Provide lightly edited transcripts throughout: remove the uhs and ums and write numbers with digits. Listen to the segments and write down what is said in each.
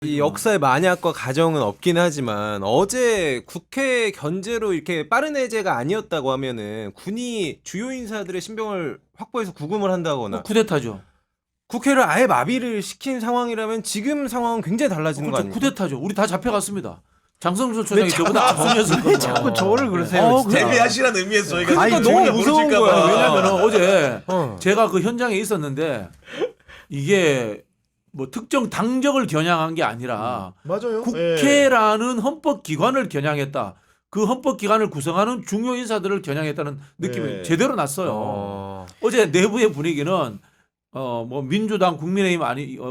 이 역사의 만약과 가정은 없긴 하지만 어제 국회 견제로 이렇게 빠른 해제가 아니었다고 하면은 군이 주요 인사들의 신병을 확보해서 구금을 한다거나 쿠데타죠. 국회를 아예 마비를 시킨 상황이라면 지금 상황은 굉장히 달라지는 거 그렇죠. 아닙니까? 쿠데타죠. 우리 다 잡혀갔습니다. 장성철 초장이 저보다 앞서였었거든요. 자꾸 저를 그러세요. 진짜. 대비하시라는 의미에서 저희가 그러니까 지금 너무 무서운 모르실까 거야. 봐. 왜냐면은 어제 어. 제가 그 현장에 있었는데 이게 뭐 특정 당적을 겨냥한 게 아니라 맞아요. 국회라는 헌법 기관을 겨냥했다. 그 헌법 기관을 구성하는 중요 인사들을 겨냥했다는 느낌이 네. 제대로 났어요. 어제 내부의 분위기는 뭐 민주당, 국민의힘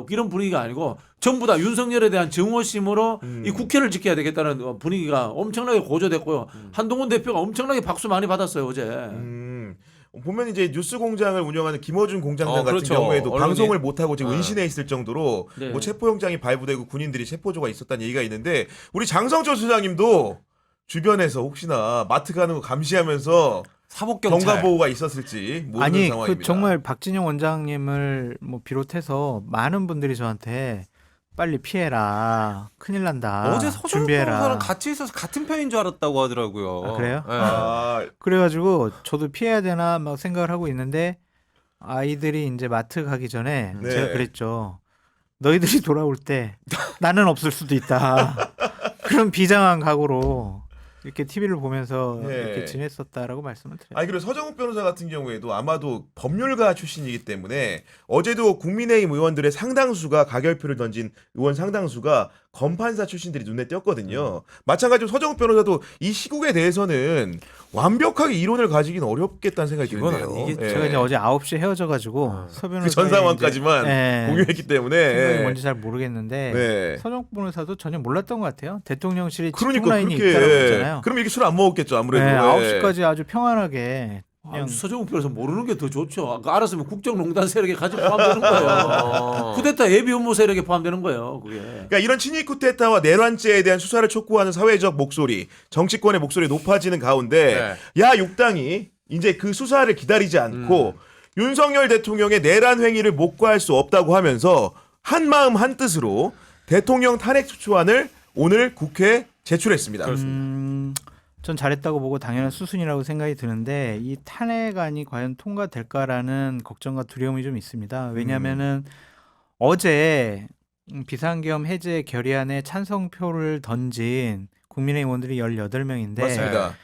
이런 분위기가 아니고 전부 다 윤석열에 대한 증오심으로 이 국회를 지켜야 되겠다는 분위기가 엄청나게 고조됐고요. 한동훈 대표가 엄청나게 박수 많이 받았어요 어제. 보면 이제 뉴스 공장을 운영하는 김어준 공장장 같은 그렇죠. 경우에도 언론이- 방송을 못 하고 지금 네. 은신해 있을 정도로 네. 뭐 체포영장이 발부되고 군인들이 체포조가 있었다는 얘기가 있는데 우리 장성철 소장님도 주변에서 혹시나 마트 가는 거 감시하면서 사복 경찰. 경과 보호가 있었을지 모르는 아니 상황입니다. 그 정말 박진영 원장님을 뭐 비롯해서 많은 분들이 저한테 빨리 피해라. 큰일 난다. 어제 서정 준비해라. 변호사랑 같이 있어서 같은 편인 줄 알았다고 하더라고요. 아, 그래요? 네. 그래가지고 저도 피해야 되나 막 생각을 하고 있는데 아이들이 이제 마트 가기 전에 네. 제가 그랬죠. 너희들이 돌아올 때 나는 없을 수도 있다. 그런 비장한 각오로 이렇게 TV를 보면서 네. 이렇게 지냈었다라고 말씀을 드려요. 아니 그리고 서정욱 변호사 같은 경우에도 아마도 법률가 출신이기 때문에 어제도 국민의힘 의원들의 상당수가 가결표를 던진 의원 상당수가 검판사 출신들이 눈에 띄었거든요. 마찬가지로 서정욱 변호사도 이 시국에 대해서는 완벽하게 이론을 가지기는 어렵겠다는 생각이 이건 드네요. 아니겠죠. 제가 이제 어제 9시에 헤어져가지고 서 변호사 그 전 상황까지만 공유했기 때문에 생각이 뭔지 잘 모르겠는데 네. 서정 변호사도 전혀 몰랐던 것 같아요. 대통령실이 그러니까 직통라인이 있다고 했잖아요. 그럼 이렇게 술 안 먹었겠죠 아무래도. 네, 예. 9시까지 아주 평안하게 그냥 서정욱 변호사 모르는 게 더 좋죠. 알았으면 국정농단 세력에 같이 포함되는 거예요. 쿠데타 예비 음모 세력에 포함되는 거예요. 그게. 그러니까 이런 친일 쿠데타와 내란죄에 대한 수사를 촉구하는 사회적 목소리, 정치권의 목소리 높아지는 가운데 야육당이 이제 그 수사를 기다리지 않고 윤석열 대통령의 내란 행위를 묵과할 수 없다고 하면서 한 마음 한 뜻으로 대통령 탄핵 소추안을 오늘 국회에 제출했습니다. 전 잘했다고 보고 당연한 수순이라고 생각이 드는데 이 탄핵안이 과연 통과될까라는 걱정과 두려움이 좀 있습니다. 왜냐하면은 어제 비상계엄 해제 결의안에 찬성표를 던진 국민의힘 의원들이 18명인데 맞습니다.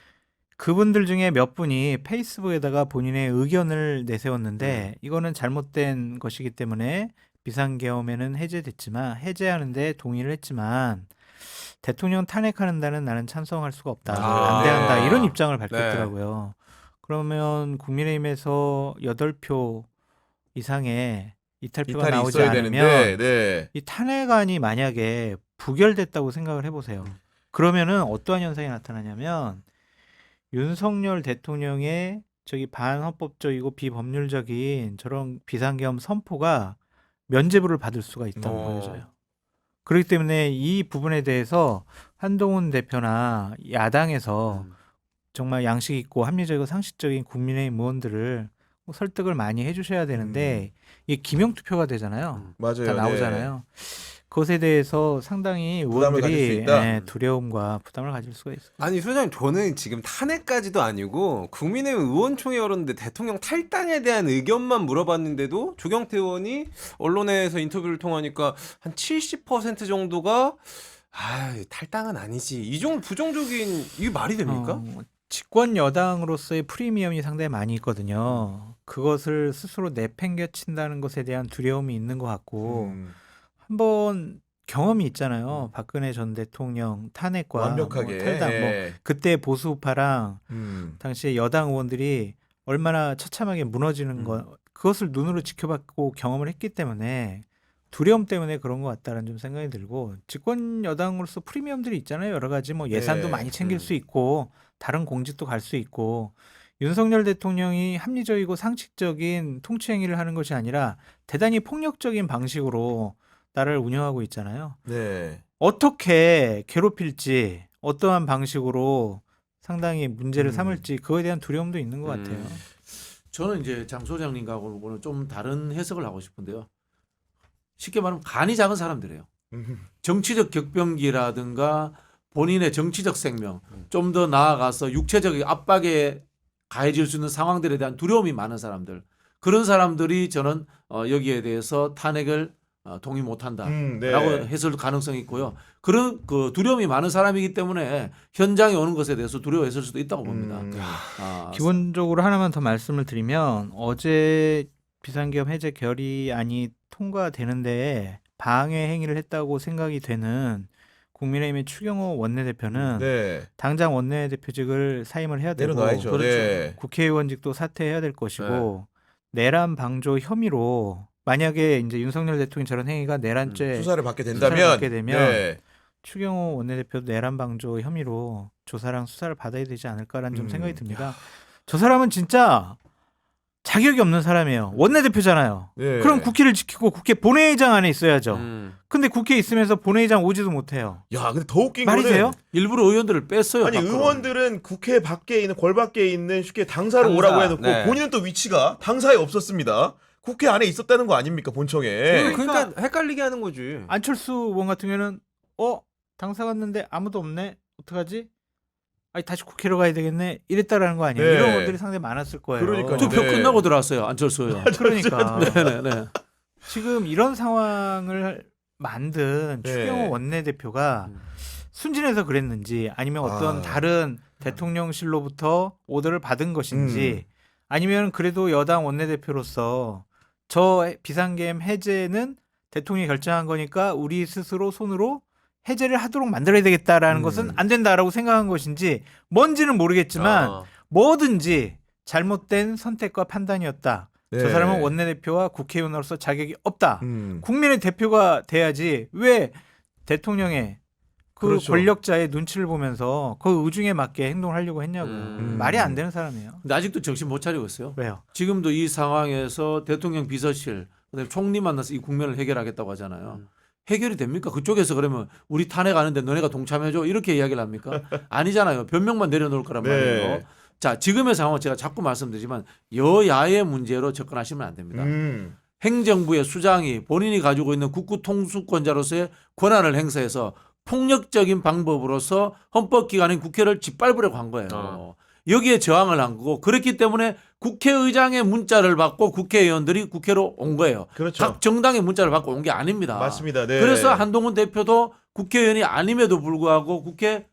그분들 중에 몇 분이 페이스북에다가 본인의 의견을 내세웠는데 이거는 잘못된 것이기 때문에 비상계엄에는 해제됐지만 해제하는데 동의를 했지만 대통령 탄핵하는다는 나는 찬성할 수가 없다. 반대한다. 이런 입장을 밝혔더라고요. 그러면 국민의힘에서 8표 이상의 이탈표가 이탈이 나오지 있어야 않으면 되는데, 네. 이 탄핵안이 만약에 부결됐다고 생각을 해보세요. 그러면은 어떠한 현상이 나타나냐면 윤석열 대통령의 저기 반헌법적이고 비법률적인 저런 비상계엄 선포가 면죄부를 받을 수가 있다고 보여져요. 그렇기 때문에 이 부분에 대해서 한동훈 대표나 야당에서 정말 양식 있고 합리적이고 상식적인 국민의힘 의원들을 설득을 많이 해주셔야 되는데 이게 기명투표가 되잖아요. 맞아요. 다 나오잖아요. 그것에 대해서 상당히 부담을 가질 수 의원들이 있다. 두려움과 부담을 가질 수가 있어요. 아니 소장님 저는 지금 탄핵까지도 아니고 국민의힘 의원총회 열었는데 대통령 탈당에 대한 의견만 물어봤는데도 조경태 의원이 언론에서 인터뷰를 통하니까 한 70% 정도가 탈당은 아니지 이 정도 부정적인 이게 말이 됩니까? 집권 여당으로서의 프리미엄이 상당히 많이 있거든요. 그것을 스스로 내팽개친다는 것에 대한 두려움이 있는 것 같고 한번 경험이 있잖아요. 박근혜 전 대통령 탄핵과 완벽하게 탈당 그때 보수파랑 당시에 여당 의원들이 얼마나 처참하게 무너지는 것 그것을 눈으로 지켜봤고 경험을 했기 때문에 두려움 때문에 그런 것 같다는 좀 생각이 들고 집권 여당으로서 프리미엄들이 있잖아요. 여러 가지 뭐 예산도 많이 챙길 수 있고 다른 공직도 갈 수 있고 윤석열 대통령이 합리적이고 상식적인 통치 행위를 하는 것이 아니라 대단히 폭력적인 방식으로 나라를 운영하고 있잖아요. 네. 어떻게 괴롭힐지 어떠한 방식으로 상당히 문제를 삼을지 그거에 대한 두려움도 있는 것 같아요. 저는 이제 장 소장님하고는 좀 다른 해석을 하고 싶은데요. 쉽게 말하면 간이 작은 사람들이에요. 정치적 격변기라든가 본인의 정치적 생명, 좀 더 나아가서 육체적 압박에 가해질 수 있는 상황들에 대한 두려움이 많은 사람들, 그런 사람들이 저는 여기에 대해서 탄핵을 동의 못한다라고 네. 했을 가능성이 있고요. 그런 그 두려움이 많은 사람이기 때문에 현장에 오는 것에 대해서 두려워했을 수도 있다고 봅니다. 기본적으로 하나만 더 말씀을 드리면 어제 비상계엄 해제 결의안이 통과되는데 방해 행위를 했다고 생각이 되는 국민의힘의 추경호 원내대표는 네. 당장 원내대표직을 사임을 해야 되고 내려놔야죠. 그렇죠. 네. 국회의원직도 사퇴해야 될 것이고 내란 방조 혐의로 만약에 이제 윤석열 대통령이 저런 행위가 내란죄 수사를 받게 수사를 된다면 받게 되면 네. 추경호 원내대표도 내란 방조 혐의로 조사랑 수사를 받아야 되지 않을까라는 좀 생각이 듭니다. 저 사람은 진짜 자격이 없는 사람이에요. 원내대표잖아요. 네. 그럼 국회를 지키고 국회 본회의장 안에 있어야죠. 음. 근데 국회에 있으면서 본회의장 오지도 못해요. 야, 근데 더 웃긴 말이 거는 돼요? 일부러 의원들을 뺐어요. 아니 밖으로. 의원들은 국회 밖에 있는 궐 밖에 있는 쉽게 당사로 당사, 오라고 해놓고 네. 본인은 또 위치가 당사에 없었습니다. 국회 안에 있었다는 거 아닙니까 본청에? 그러니까 헷갈리게 하는 거지. 안철수 의원 같은 경우는 당사 갔는데 아무도 없네. 어떡하지? 아니 다시 국회로 가야 되겠네. 이랬다라는 거 아니에요. 네. 이런 분들이 상당히 많았을 거예요. 그러니까요. 투표 네. 끝나고 들어왔어요. 안철수 의원. 그러니까 네네네. 지금 이런 상황을 만든 네. 추경호 원내대표가 음. 순진해서 그랬는지 아니면 어떤 아. 다른 대통령실로부터 오더를 받은 것인지 아니면 그래도 여당 원내대표로서 저 비상계엄 해제는 대통령이 결정한 거니까 우리 스스로 손으로 해제를 하도록 만들어야 되겠다라는 것은 안 된다라고 생각한 것인지 뭔지는 모르겠지만 뭐든지 잘못된 선택과 판단이었다. 네. 저 사람은 원내대표와 국회의원으로서 자격이 없다. 음. 국민의 대표가 돼야지 왜 대통령의 그 그렇죠. 권력자의 눈치를 보면서 그 의중에 맞게 행동을 하려고 했냐고. 말이 안 되는 사람이에요. 근데 아직도 정신 못 차리고 있어요. 왜요? 지금도 이 상황에서 대통령 비서실, 그다음에 총리 만나서 이 국면을 해결하겠다고 하잖아요. 해결이 됩니까? 그쪽에서 그러면 우리 탄핵하는데 너네가 동참해줘 이렇게 이야기를 합니까? 아니잖아요. 변명만 내려놓을 거란 네. 말이에요. 자, 지금의 상황은 제가 자꾸 말씀드리지만 여야의 문제로 접근하시면 안 됩니다. 행정부의 수장이 본인이 가지고 있는 국구 통수권자로서의 권한을 행사해서 폭력적인 방법으로서 헌법기관인 국회를 짓밟으려고 한 거예요. 여기에 저항을 한 거고 그렇기 때문에 국회의장의 문자를 받고 국회의원들이 국회로 온 거예요. 그렇죠. 각 정당의 문자를 받고 온 게 아닙니다. 맞습니다. 네. 그래서 한동훈 대표도 국회의원이 아님에도 불구하고 국회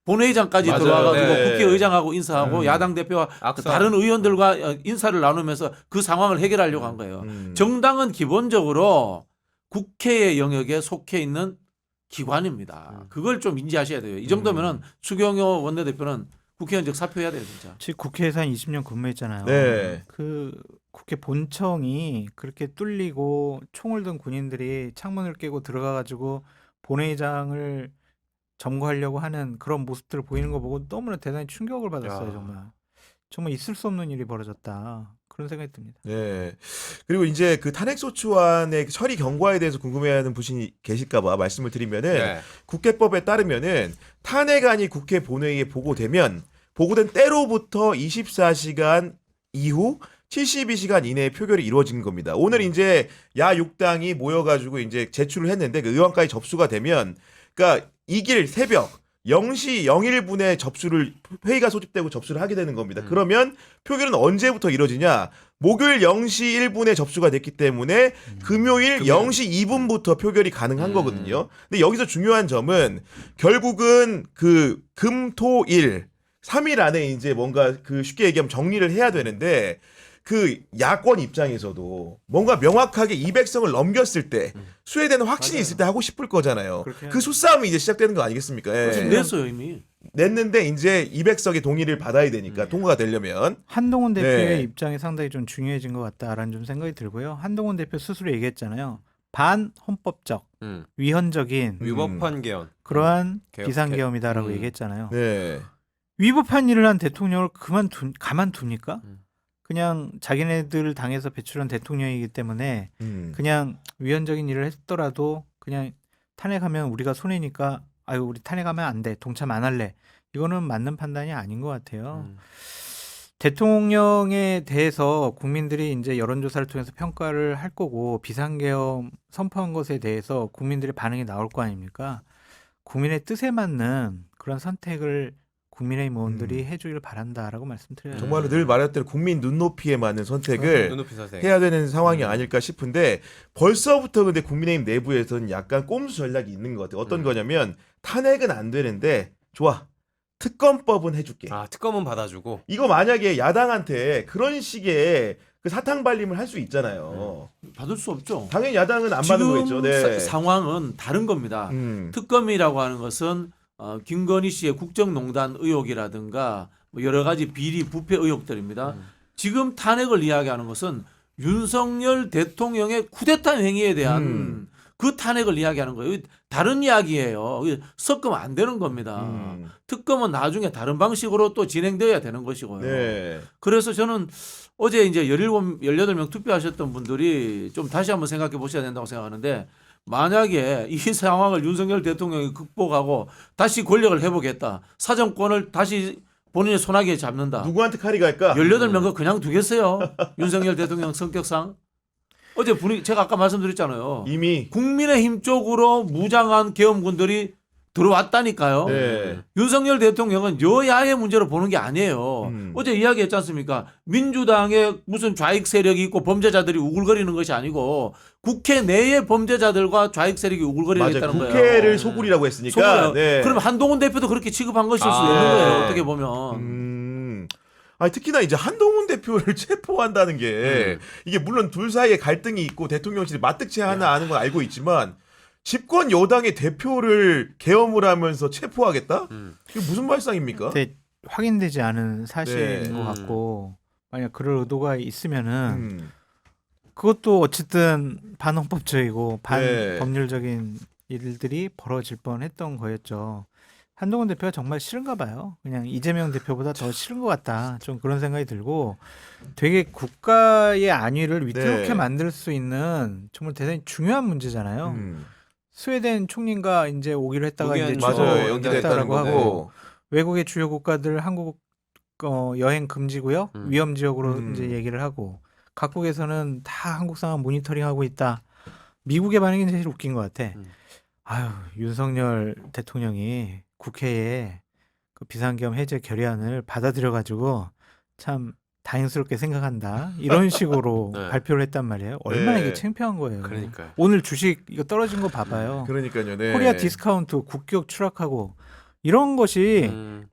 본회의장까지 맞아요. 들어와가지고 네. 국회의장하고 인사하고 야당 대표와 악수. 다른 의원들과 인사를 나누면서 그 상황을 해결하려고 한 거예요. 정당은 기본적으로 국회의 영역에 속해 있는 기관입니다. 그걸 좀 인지하셔야 돼요. 이 정도면은 추경호 원내대표는 국회의원직 사표해야 돼요, 진짜. 지금 국회에서 한 20년 근무했잖아요. 네. 그 국회 본청이 그렇게 뚫리고 총을 든 군인들이 창문을 깨고 들어가가지고 본회의장을 점거하려고 하는 그런 모습들을 보이는 거 보고 너무나 대단히 충격을 받았어요. 정말 있을 수 없는 일이 벌어졌다. 그런 생각이 듭니다. 네. 그리고 이제 그 탄핵소추안의 처리 경과에 대해서 궁금해하는 분이 계실까봐 말씀을 드리면은 네. 국회법에 따르면은 탄핵안이 국회 본회의에 보고되면 보고된 때로부터 24시간 이후 72시간 이내에 표결이 이루어지는 겁니다. 오늘 이제 야 6당이 모여가지고 이제 제출을 했는데 그 의원까지 접수가 되면, 그러니까 이길 새벽 0시 01분에 회의가 소집되고 접수를 하게 되는 겁니다. 그러면 표결은 언제부터 이루어지냐? 목요일 0시 1분에 접수가 됐기 때문에 금요일 0시 2분부터 표결이 가능한 거거든요. 근데 여기서 중요한 점은 결국은 그 금토일 3일 안에 이제 뭔가 그 쉽게 얘기하면 정리를 해야 되는데, 그 야권 입장에서도 뭔가 명확하게 200석을 넘겼을 때 수혜되는 확신이 있을 때 하고 싶을 거잖아요. 그 수싸움이 이제 시작되는 거 아니겠습니까? 예. 지금 냈어요, 이미. 냈는데 이제 200석의 동의를 받아야 되니까 통과가 되려면. 한동훈 대표의 네. 입장이 상당히 좀 중요해진 것 같다라는 좀 생각이 들고요. 한동훈 대표 스스로 얘기했잖아요. 반헌법적, 위헌적인 위법한 개헌. 그러한 개혁, 비상계엄이다라고 얘기했잖아요. 네. 위법한 일을 한 대통령을 가만둡니까? 그냥 자기네들 당에서 배출한 대통령이기 때문에 그냥 위헌적인 일을 했더라도 그냥 탄핵하면 우리가 손해니까 우리 탄핵하면 안 돼. 동참 안 할래. 이거는 맞는 판단이 아닌 것 같아요. 대통령에 대해서 국민들이 이제 여론조사를 통해서 평가를 할 거고 비상계엄 선포한 것에 대해서 국민들의 반응이 나올 거 아닙니까? 국민의 뜻에 맞는 그런 선택을 국민의힘 의원들이 해주길 바란다라고 말씀드려요. 정말로 늘 말했던 국민 눈높이에 맞는 선택을 눈높이 선생. 해야 되는 상황이 아닐까 싶은데 벌써부터 근데 국민의힘 내부에서는 약간 꼼수 전략이 있는 것 같아요. 어떤 거냐면 탄핵은 안 되는데 좋아. 특검법은 해줄게. 아 특검은 받아주고. 이거 만약에 야당한테 그런 식의 그 사탕 발림을 할 수 있잖아요. 받을 수 없죠. 당연히 야당은 안 받는 지금 거겠죠. 네. 상황은 다른 겁니다. 특검이라고 하는 것은 김건희 씨의 국정농단 의혹이라든가 뭐 여러 가지 비리 부패 의혹들입니다. 지금 탄핵을 이야기하는 것은 윤석열 대통령의 쿠데타 행위에 대한 그 탄핵을 이야기하는 거예요. 다른 이야기예요. 섞으면 안 되는 겁니다. 특검은 나중에 다른 방식으로 또 진행되어야 되는 것이고요. 네. 그래서 저는 어제 이제 18명 투표하셨던 분들이 좀 다시 한번 생각해 보셔야 된다고 생각하는데 만약에 이 상황을 윤석열 대통령이 극복하고 다시 권력을 회복했다. 사정권을 다시 본인의 손아귀에 잡는다. 누구한테 칼이 갈까? 18명 그냥 두겠어요. 윤석열 대통령 성격상. 어제 분위기 제가 아까 말씀드렸잖아요. 이미 국민의힘 쪽으로 무장한 계엄군들이 들어왔다니까요. 네. 윤석열 대통령은 여야의 문제로 보는 게 아니에요. 어제 이야기했지 않습니까? 민주당에 무슨 좌익 세력이 있고 범죄자들이 우글거리는 것이 아니고 국회 내의 범죄자들과 좌익 세력이 우글거리고 있다는 거예요. 국회를 소굴이라고 했으니까. 소굴이에요. 네. 그럼 한동훈 대표도 그렇게 취급한 것일 수도 있는 거예요. 어떻게 보면. 아니, 특히나 이제 한동훈 대표를 체포한다는 게 이게 물론 둘 사이에 갈등이 있고 대통령실이 맞득치하나 아는 건 알고 있지만 집권 여당의 대표를 계엄을 하면서 체포하겠다? 이게 무슨 발상입니까? 근데 확인되지 않은 사실인 네. 것 같고 만약 그럴 의도가 있으면은 그것도 어쨌든 반헌법적이고 네. 반법률적인 일들이 벌어질 뻔했던 거였죠. 한동훈 대표가 정말 싫은가 봐요. 그냥 이재명 대표보다 더 싫은 것 같다. 좀 그런 생각이 들고 되게 국가의 안위를 위태롭게 네. 만들 수 있는 정말 대단히 중요한 문제잖아요. 스웨덴 총리가 이제 오기로 했다가 이제 맞아요. 연기됐다는 연기됐다라고 하고 거고. 외국의 주요 국가들 한국 여행 금지구역 위험 지역으로 이제 얘기를 하고 각국에서는 다 한국 상황 모니터링하고 있다. 미국의 반응이 제일 웃긴 것 같아. 아유 윤석열 대통령이 국회에 그 비상계엄 해제 결의안을 받아들여가지고 참 다행스럽게 생각한다. 이런 식으로 네. 발표를 했단 말이에요. 얼마나 네. 이게 창피한 거예요. 그러니까요. 오늘 주식 이거 떨어진 거 봐봐요. 그러니까요. 네. 코리아 디스카운트 국격 추락하고 이런 것이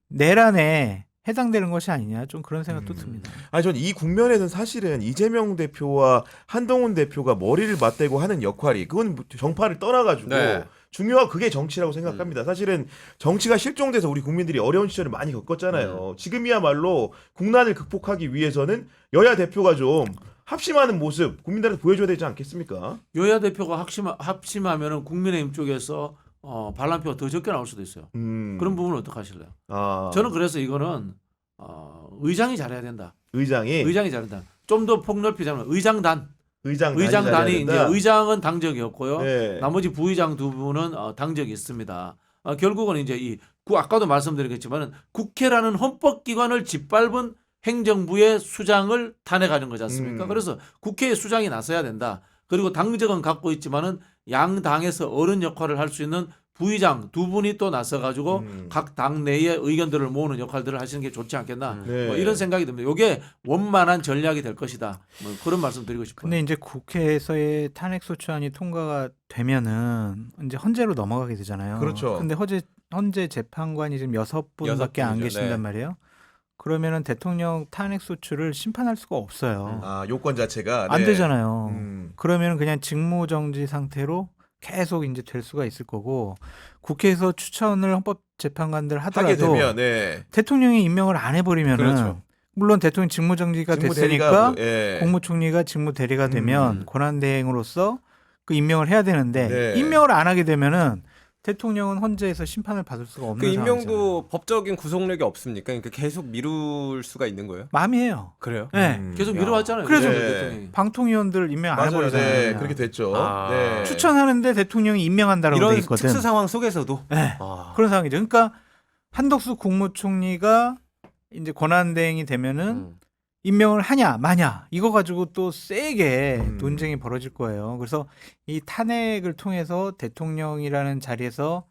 내란에 해당되는 것이 아니냐 좀 그런 생각도 듭니다. 아니 전 이 국면에는 사실은 이재명 대표와 한동훈 대표가 머리를 맞대고 하는 역할이 그건 정파를 떠나가지고 네. 중요한 그게 정치라고 생각합니다. 사실은 정치가 실종돼서 우리 국민들이 어려운 시절을 많이 겪었잖아요. 지금이야말로 국난을 극복하기 위해서는 여야 대표가 좀 합심하는 모습 국민들한테 보여줘야 되지 않겠습니까? 여야 대표가 합심하면은 국민의힘 쪽에서 반란표가 더 적게 나올 수도 있어요. 그런 부분은 어떻게 하실래요? 아, 저는 그래서 이거는 의장이 잘해야 된다. 의장이 잘한다. 좀 더 폭넓히자면 의장단이 의장단이 이제 의장은 당적이 없고요. 네. 나머지 부의장 두 분은 당적이 있습니다. 결국은 이제 아까도 말씀드렸겠지만은 국회라는 헌법기관을 짓밟은 행정부의 수장을 탄핵하는 거지 않습니까? 그래서 국회의 수장이 나서야 된다. 그리고 당적은 갖고 있지만은 양 당에서 어른 역할을 할 수 있는 부의장 두 분이 또 나서가지고 각 당 내의 의견들을 모으는 역할들을 하시는 게 좋지 않겠나 네. 뭐 이런 생각이 듭니다. 이게 원만한 전략이 될 것이다. 뭐 그런 말씀 드리고 싶어요. 근데 이제 국회에서의 탄핵 소추안이 통과가 되면은 이제 헌재로 넘어가게 되잖아요. 그렇죠. 근데 헌재 재판관이 지금 6분밖에 안 분이죠. 계신단 네. 말이에요. 그러면은 대통령 탄핵 소추를 심판할 수가 없어요. 아 요건 자체가 안 네. 되잖아요. 그러면은 그냥 직무정지 상태로 계속 이제 될 수가 있을 거고 국회에서 추천을 헌법재판관들 하게 하더라도 되면 네. 대통령이 임명을 안 해버리면은 그렇죠. 물론 대통령 직무정지가 직무대리가 됐으니까 예. 국무총리가 직무대리가 되면 권한대행으로서 그 임명을 해야 되는데 네. 임명을 안 하게 되면은 대통령은 헌재에서 심판을 받을 수가 없는 그 상황이잖아요. 임명도 법적인 구속력이 없습니까? 그러니까 계속 미룰 수가 있는 거예요? 마음이에요. 그래요? 네. 계속 미뤄왔잖아요. 그래서 윤석열 네. 대통령이. 방통위원들 임명 안 맞아요. 해버리잖아요. 네. 그렇게 됐죠. 아. 네. 추천하는데 대통령이 임명한다라고 돼 이런 있거든. 특수 상황 속에서도 네. 아. 그런 상황이죠. 그러니까 한덕수 국무총리가 이제 권한대행이 되면은 음. 임명을 하냐 마냐 이거 가지고 또 세게 음. 논쟁이 벌어질 거예요. 그래서 이 탄핵을 통해서 대통령이라는 자리에서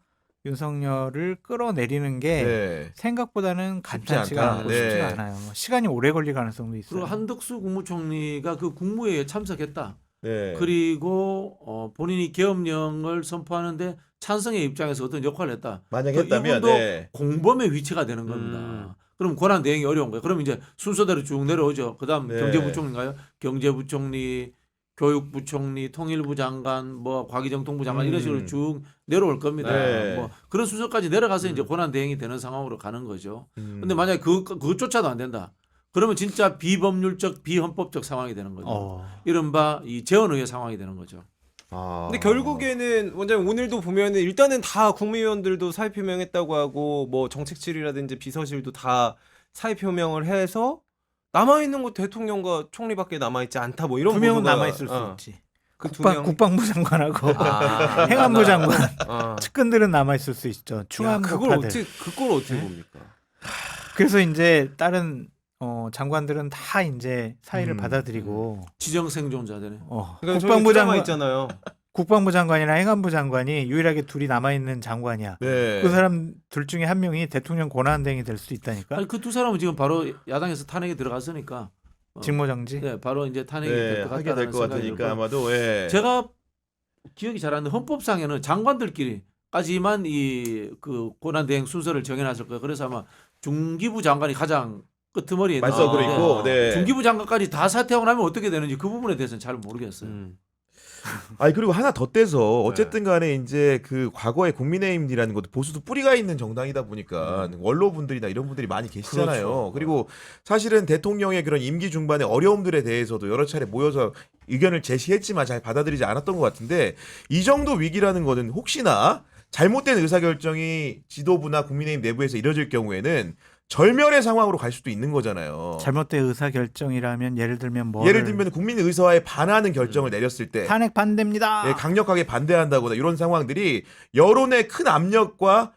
윤석열을 끌어내리는 게 네. 생각보다는 쉽지 간단치가 않다. 않고 네. 쉽지가 않아요. 시간이 오래 걸릴 가능성도 있어요. 그리고 한덕수 국무총리가 그 국무회의에 참석했다. 네. 그리고 본인이 계엄령을 선포하는데 찬성의 입장에서 어떤 역할을 했다. 만약 그 했다면 이분도 네. 공범의 위치가 되는 겁니다. 그럼 권한 대행이 어려운 거예요. 그럼 이제 순서대로 쭉 내려오죠. 그다음 네. 경제부총리인가요? 경제부총리, 교육부총리, 통일부 장관, 뭐 과기정통부 장관 이런 식으로 쭉 내려올 겁니다. 네. 뭐 그런 순서까지 내려가서 이제 권한 대행이 되는 상황으로 가는 거죠. 근데 만약에 그것조차도 안 된다. 그러면 진짜 비법률적, 비헌법적 상황이 되는 거죠. 이른바 이 재헌의회 상황이 되는 거죠. 근데 결국에는 원장님 오늘도 보면은 일단은 다 국무위원들도 사의 표명했다고 하고 뭐 정책실이라든지 비서실도 다 사의 표명을 해서 남아 있는 거 대통령과 총리밖에 남아 있지 않다 뭐 이런 두 명은 보도가- 남아 있을 수 있지. 그 두 명. 국방부 장관하고 아, 행안부 장관 아. 측근들은 남아 있을 수 있죠. 야, 충암파들. 그걸 어떻게 봅니까? 그래서 이제 다른 장관들은 다 이제 사의를 받아들이고 지정생존자들의 그러니까 국방부 장관 있잖아요. 국방부 장관이나 행안부 장관이 유일하게 둘이 남아 있는 장관이야. 네. 그 사람 둘 중에 한 명이 대통령 권한대행이 될 수 있다니까. 아니 그 두 사람은 지금 바로 야당에서 탄핵에 들어갔으니까 직무정지. 네, 바로 이제 탄핵이 네, 될 것 하게 같다는 될 것 생각이 같으니까 들고 아마도 예. 제가 기억이 잘 안 나는데 헌법상에는 장관들끼리까지만 이 그 권한대행 순서를 정해놨을 거예요. 그래서 아마 중기부 장관이 가장 끄트머리에 있는 말석으로 건데 있고 네. 중기부 장관까지 다 사퇴하고 나면 어떻게 되는지 그 부분에 대해서는 잘 모르겠어요. 아니 그리고 하나 더 떼서 어쨌든 간에 이제 그 과거에 국민의힘이라는 것도 보수도 뿌리가 있는 정당이다 보니까 원로분들이나 이런 분들이 많이 계시잖아요. 그렇죠. 그리고 사실은 대통령의 그런 임기 중반의 어려움들에 대해서도 여러 차례 모여서 의견을 제시했지만 잘 받아들이지 않았던 것 같은데 이 정도 위기라는 거는 혹시나 잘못된 의사결정이 지도부나 국민의힘 내부에서 이뤄질 경우에는 절멸의 상황으로 갈 수도 있는 거잖아요. 잘못된 의사결정이라면 예를 들면 뭐 예를 들면 국민 의사에 반하는 결정을 내렸을 때 탄핵 반대입니다. 예, 강력하게 반대한다거나 이런 상황들이 여론의 큰 압력과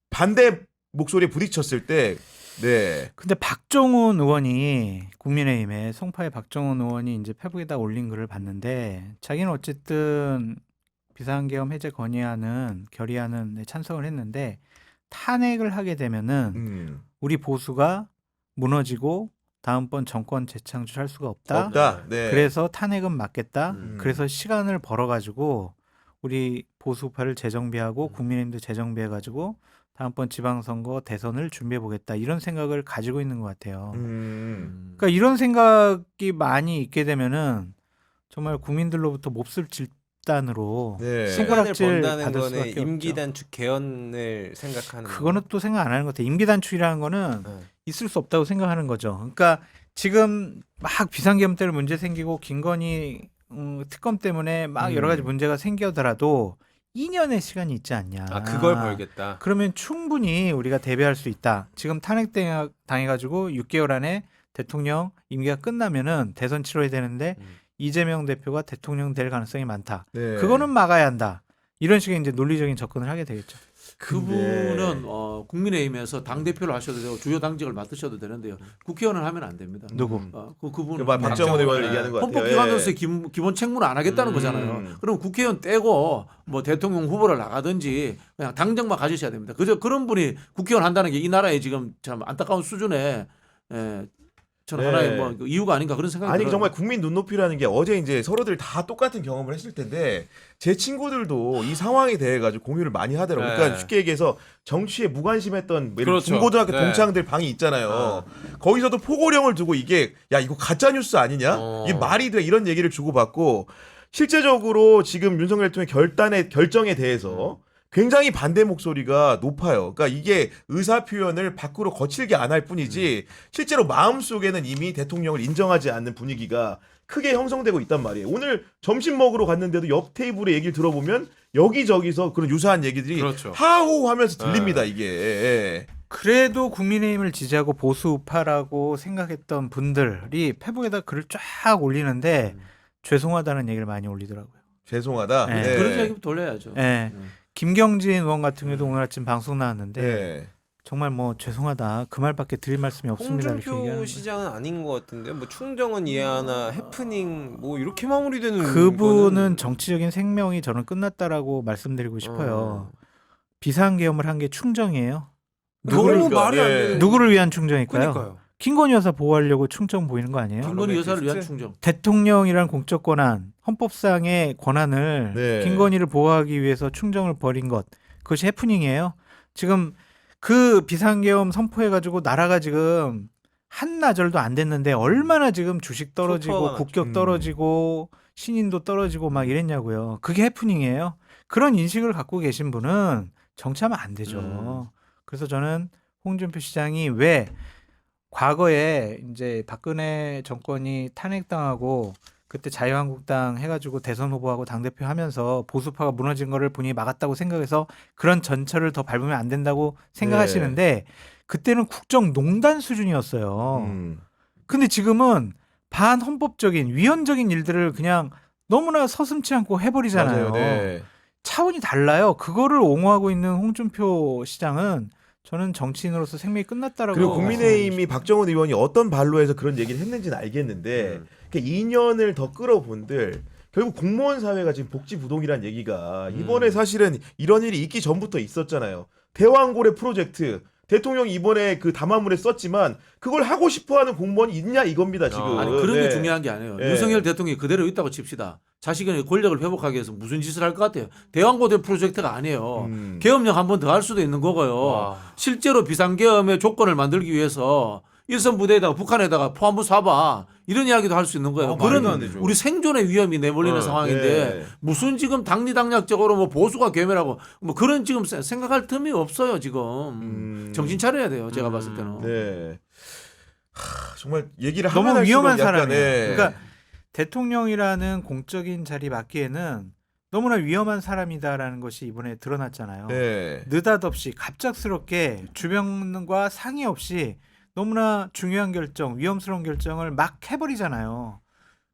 반대 목소리에 부딪혔을 때 네. 근데 박정훈 의원이 국민의힘에 송파의 박정훈 의원이 이제 페북에다 올린 글을 봤는데 자기는 어쨌든 비상계엄 해제 건의안은 결의안은 찬성을 했는데 탄핵을 하게 되면은 우리 보수가 무너지고 다음번 정권 재창출할 수가 없다. 네. 그래서 탄핵은 막겠다. 음. 그래서 시간을 벌어가지고 우리 보수파를 재정비하고 국민의힘도 재정비해가지고 다음번 지방선거 대선을 준비해보겠다. 이런 생각을 가지고 있는 것 같아요. 그러니까 이런 생각이 많이 있게 되면은 정말 국민들로부터 몹쓸 집단으로 네. 시간을 손가락질 번다는 받을 거는 수밖에 없죠. 임기 단축 개헌을 생각하는 그거는 또 생각 안 하는 것 같아요. 임기 단축이라는 거는 네. 있을 수 없다고 생각하는 거죠. 그러니까 지금 막 비상계엄 때문에 문제 생기고 김건희 특검 때문에 막 여러 가지 문제가 생기더라도 2년의 시간이 있지 않냐. 아 그걸 벌겠다. 그러면 충분히 우리가 대비할 수 있다. 지금 탄핵 당해가지고 6개월 안에 대통령 임기가 끝나면은 대선 치러야 되는데 이재명 대표가 대통령 될 가능성이 많다. 네. 그거는 막아야 한다. 이런 식의 이제 논리적인 접근을 하게 되겠죠. 그분은 국민의힘에서 당 대표를 하셔도 되고 주요 당직을 맡으셔도 되는데요. 국회의원을 하면 안 됩니다. 누구? 그분은 박정원 의원을 얘기하는 것 같아요. 헌법기관으로서의 기본 책무를 안 하겠다는 거잖아요. 그럼 국회의원 떼고 뭐 대통령 후보를 나가든지 그냥 당정만 가지셔야 됩니다. 그저 그런 분이 국회의원 한다는 게 이 나라의 지금 참 안타까운 수준의 저는 네. 하나의 뭐 이유가 아닌가 그런 생각이 아니 들어요. 정말 국민 눈높이라는 게 어제 이제 서로들 다 똑같은 경험을 했을 텐데 제 친구들도 이 상황에 대해 가지고 공유를 많이 하더라고요. 네. 그러니까 쉽게 얘기해서 정치에 무관심했던 그렇죠. 중고등학교 네. 동창들 방이 있잖아요. 거기서도 포고령을 두고 이게 야 이거 가짜 뉴스 아니냐? 이게 말이 돼 이런 얘기를 주고받고 실제적으로 지금 윤석열 대통령의 결정에 대해서 굉장히 반대 목소리가 높아요. 그러니까 이게 의사 표현을 밖으로 거칠게 안 할 뿐이지 실제로 마음속에는 이미 대통령을 인정하지 않는 분위기가 크게 형성되고 있단 말이에요. 오늘 점심 먹으러 갔는데도 옆 테이블의 얘기를 들어보면 여기저기서 그런 유사한 얘기들이 그렇죠. 하호하면서 들립니다. 이게. 그래도 국민의힘을 지지하고 보수파라고 생각했던 분들이 페북에다 글을 쫙 올리는데 죄송하다는 얘기를 많이 올리더라고요. 죄송하다. 네. 그런 얘기 돌려야죠. 네. 김경진 의원 같은 경우도 오늘 아침 방송 나왔는데 네. 정말 뭐 죄송하다 그 말밖에 드릴 말씀이 없습니다. 이렇게 홍준표 얘기하는 시장은 아닌 것 같은데 뭐 충정은 이해하나 해프닝 뭐 이렇게 마무리되는 그분은 거는- 정치적인 생명이 저는 끝났다라고 말씀드리고 싶어요. 비상계엄을 한 게 충정이에요. 너무 그러니까, 말이 안 예. 되는 누구를 위한 충정일까요? 그러니까요. 김건희 여사 보호하려고 충정 보이는 거 아니에요? 김건희 여사를 위한 로맨티스트? 충정. 대통령이란 공적 권한, 헌법상의 권한을 네. 김건희를 보호하기 위해서 충정을 벌인 것, 그것이 해프닝이에요. 지금 그 비상계엄 선포해가지고 나라가 지금 한나절도 안 됐는데 얼마나 지금 주식 떨어지고 초토화가 국격 났죠. 떨어지고 신인도 떨어지고 막 이랬냐고요. 그게 해프닝이에요. 그런 인식을 갖고 계신 분은 정치하면 안 되죠. 그래서 저는 홍준표 시장이 왜 과거에 이제 박근혜 정권이 탄핵당하고 그때 자유한국당 해가지고 대선 후보하고 당대표 하면서 보수파가 무너진 거를 본인이 막았다고 생각해서 그런 전철을 더 밟으면 안 된다고 생각하시는데 그때는 국정농단 수준이었어요. 근데 지금은 반헌법적인 위헌적인 일들을 그냥 너무나 서슴지 않고 해버리잖아요. 맞아요. 네. 차원이 달라요. 그거를 옹호하고 있는 홍준표 시장은 저는 정치인으로서 생명이 끝났다라고. 그리고 말씀드리고 국민의힘이 박정훈 의원이 어떤 발로 해서 그런 얘기를 했는지는 알겠는데 그 2년을 더 끌어본들 결국 공무원 사회가 지금 복지부동이라는 얘기가 이번에 사실은 이런 일이 있기 전부터 있었잖아요. 대왕고래 프로젝트 대통령이 이번에 그 담화문에 썼지만 그걸 하고 싶어하는 공무원이 있냐 이겁니다 지금. 아니 그런 게 네. 중요한 게 아니에요. 네. 윤석열 대통령이 그대로 있다고 칩시다. 자식의 권력을 회복하기 위해서 무슨 짓을 할 것 같아요. 대왕고대 프로젝트가 아니에요. 계엄령 한 번 더 할 수도 있는 거고요. 와. 실제로 비상계엄의 조건을 만들기 위해서 일선 부대에다가 북한에다가 포함부 쏴봐 이런 이야기도 할 수 있는 거예요. 말도 안 그런 되죠. 우리 생존의 위험이 내몰리는 상황인데 네. 무슨 지금 당리당략적으로 뭐 보수가 괴멸하고 뭐 그런 지금 생각할 틈이 없어요 지금. 정신 차려야 돼요. 제가 봤을 때는. 네. 정말 얘기를 하면 너무 할수록 위험한 약간, 사람이에요. 네. 그러니까 대통령이라는 공적인 자리 맡기에는 너무나 위험한 사람이다라는 것이 이번에 드러났잖아요. 네. 느닷없이 갑작스럽게 주변과 상의 없이 너무나 중요한 결정, 위험스러운 결정을 막 해버리잖아요.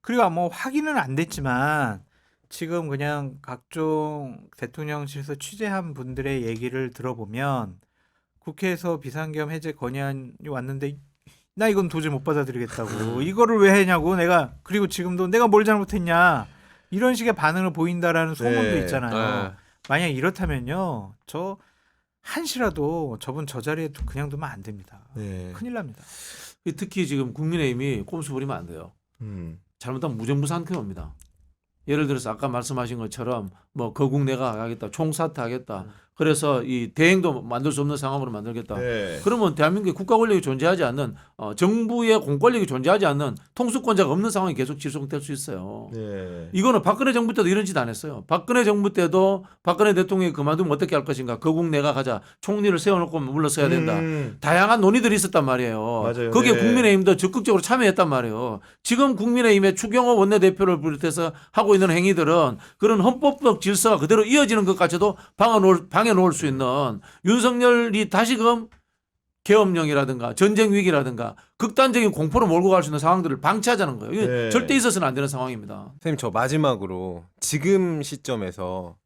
그리고 뭐 확인은 안 됐지만 지금 그냥 각종 대통령실에서 취재한 분들의 얘기를 들어보면 국회에서 비상계엄 해제 건의안이 왔는데 나 이건 도저히 못 받아들이겠다고 이거를 왜 했냐고 내가 그리고 지금도 내가 뭘 잘못했냐 이런 식의 반응을 보인다라는 소문도 네. 있잖아요. 만약 이렇다면요 저 한시라도 저분 저 자리에 그냥 두면 안 됩니다. 네. 큰일 납니다. 특히 지금 국민의힘이 꼼수 부리면 안 돼요. 잘못하면 무정부상태 옵니다. 예를 들어서 아까 말씀하신 것처럼 뭐 거국 내가 하겠다, 총사퇴하겠다. 그래서 이 대행도 만들 수 없는 상황으로 만들겠다. 네. 그러면 대한민국의 국가 권력이 존재하지 않는 정부의 공권력이 존재하지 않는 통수권자가 없는 상황이 계속 지속될 수 있어요. 네. 이거는 박근혜 정부 때도 이런 짓 안 했어요. 박근혜 정부 때도 박근혜 대통령이 그만두면 어떻게 할 것인가. 거국 내가 가자. 총리를 세워놓고 물러서야 된다. 다양한 논의들이 있었단 말이에요. 맞아요. 거기에 네. 국민의힘도 적극적으로 참여했단 말이에요. 지금 국민의힘의 추경호 원내대표를 비롯해서 하고 있는 행위들은 그런 헌법적 질서가 그대로 이어지는 것까지도 방해 놓을 수 있는 윤석열이 다시금 계엄령이라든가 전쟁 위기라든가 극단적인 공포로 몰고 갈 수 있는 상황들을 방치하자는 거예요. 이게 네. 절대 있어서는 안 되는 상황입니다. 선생님 저 마지막으로 지금 시점에서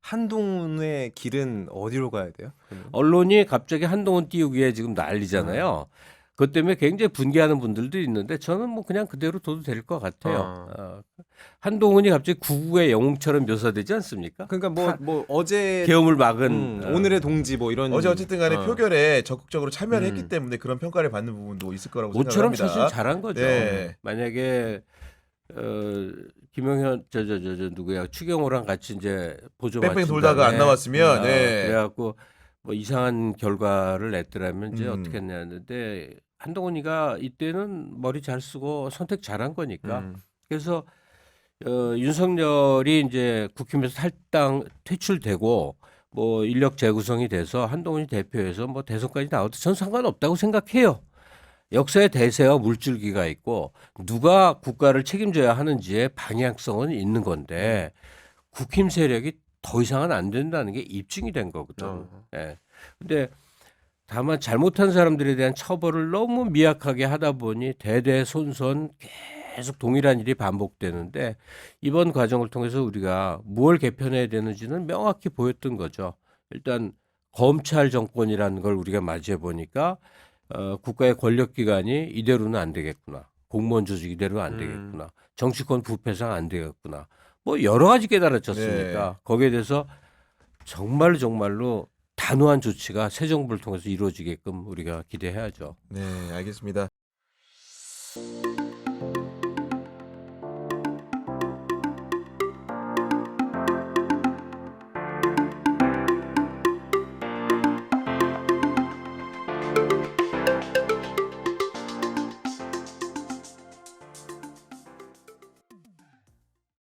한동훈의 길은 어디로 가야 돼요? 언론이 갑자기 한동훈 띄우기 위해 지금 난리잖아요. 그것 때문에 굉장히 분개하는 분들도 있는데 저는 뭐 그냥 그대로 둬도 될 것 같아요. 한동훈이 갑자기 구구의 영웅처럼 묘사되지 않습니까? 그러니까 뭐 어제 계엄을 막은 오늘의 동지 뭐 이런 어제 어쨌든 간에 표결에 적극적으로 참여를 음. 했기 때문에 그런 평가를 받는 부분도 있을 거라고 모처럼 생각합니다. 사실 잘한 거죠. 네. 만약에 김영현 저 누구야 추경호랑 같이 이제 보조 뺑뺑 맞춘 돌다가 다음에 안 나왔으면 네. 그래갖고 뭐 이상한 결과를 냈더라면 이제 음. 어떻게 했냐는데 한동훈이가 이때는 머리 잘 쓰고 선택 잘한 거니까 그래서 윤석열이 이제 국힘에서 퇴출되고 뭐 인력 재구성이 돼서 한동훈이 대표해서 뭐 대선까지 나와도 전 상관없다고 생각해요. 역사의 대세와 물줄기가 있고 누가 국가를 책임져야 하는지의 방향성은 있는 건데 국힘 세력이 더 이상은 안 된다는 게 입증이 된 거거든. 예. 근데 다만 잘못한 사람들에 대한 처벌을 너무 미약하게 하다 보니 대대손손 계속 동일한 일이 반복되는데 이번 과정을 통해서 우리가 무엇을 개편해야 되는지는 명확히 보였던 거죠. 일단 검찰 정권이라는 걸 우리가 맞이해 보니까 국가의 권력기관이 이대로는 안 되겠구나. 공무원 조직 이대로 안 되겠구나. 정치권 부패상 안 되겠구나. 뭐 여러 가지 깨달아졌으니까 네. 거기에 대해서 정말로 단호한 조치가 새 정부를 통해서 이루어지게끔 우리가 기대해야죠. 네, 알겠습니다.